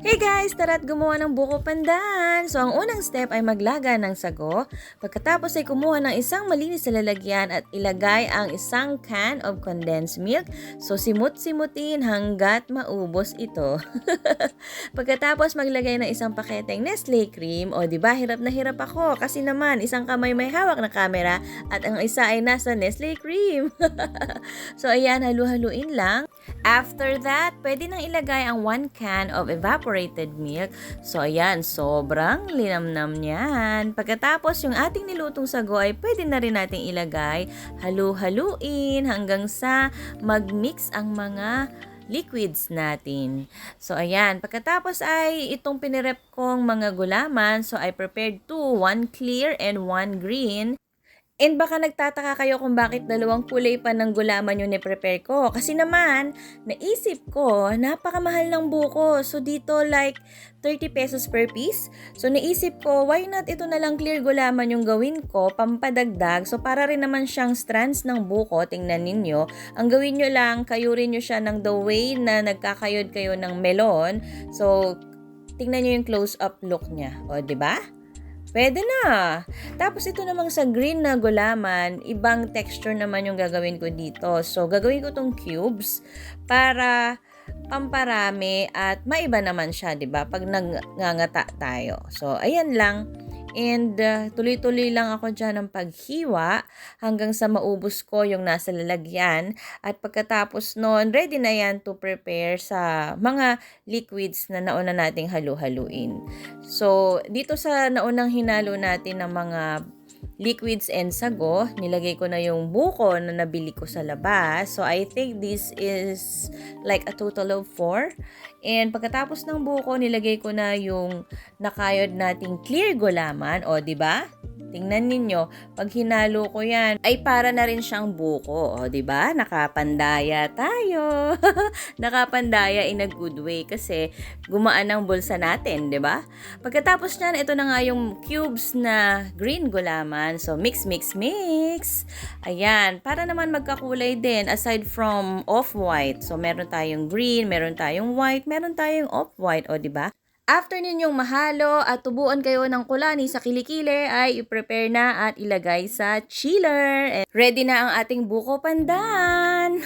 Hey guys! Tara't gumawa ng buko pandan! So, ang unang step ay maglaga ng sago. Pagkatapos ay kumuha ng isang malinis na lalagyan at ilagay ang isang can of condensed milk. So, simut-simutin hanggat maubos ito. Pagkatapos maglagay ng isang paketeng Nestle cream. O, di ba hirap na hirap ako kasi naman isang kamay may hawak na camera at ang isa ay nasa Nestle cream. So, ayan, halu-haluin lang. After that, pwede nang ilagay ang 1 can of evaporated milk. So, ayan, sobrang linamnam niyan. Pagkatapos, yung ating nilutong sago ay pwede na rin nating ilagay. Halu-haluin hanggang sa mag-mix ang mga liquids natin. So, ayan. Pagkatapos ay itong pinirep kong mga gulaman. So, I prepared 2, 1 clear and 1 green. And baka nagtataka kayo kung bakit dalawang kulay pa ng gulaman yung ni-prepare ko. Kasi naman, naisip ko, napakamahal ng buko. So dito like 30 pesos per piece. So naisip ko, why not ito na lang clear gulaman yung gawin ko, pampadagdag. So para rin naman siyang strands ng buko, tingnan ninyo. Ang gawin nyo lang, kayurin nyo siya ng the way na nagkakayod kayo ng melon. So tingnan nyo yung close-up look niya. O, di ba? Pwede na. Tapos ito namang sa green na gulaman, ibang texture naman yung gagawin ko dito. So, gagawin ko tong cubes para pamparami at maiba naman siya, 'di ba? Pag nangangata tayo. So, ayan lang. And tuloy-tuloy lang ako dyan ng paghiwa hanggang sa maubos ko yung nasa lalagyan. At pagkatapos nun, ready na yan to prepare sa mga liquids na nauna nating halu-haluin. So, dito sa naunang hinalo natin ng mga liquids and sago, nilagay ko na yung buko na nabili ko sa labas. So, I think this is like a total of 4. And pagkatapos ng buko, nilagay ko na yung nakayod nating clear gulaman. O, di ba? Tingnan ninyo, pag hinalo ko yan, ay para na rin siyang buko. O, di ba? Nakapandaya tayo. Nakapandaya in a good way kasi gumaan ang bulsa natin, di ba? Pagkatapos niyan, ito na nga yung cubes na green gulaman. So, mix, mix, mix. Ayan, para naman magkakulay din aside from off-white. So, meron tayong green, meron tayong white, meron tayong off-white. O, di ba? After ninyong mahalo at tubuan kayo ng kulani sa kilikili ay i-prepare na at ilagay sa chiller. Ready na ang ating buko pandan!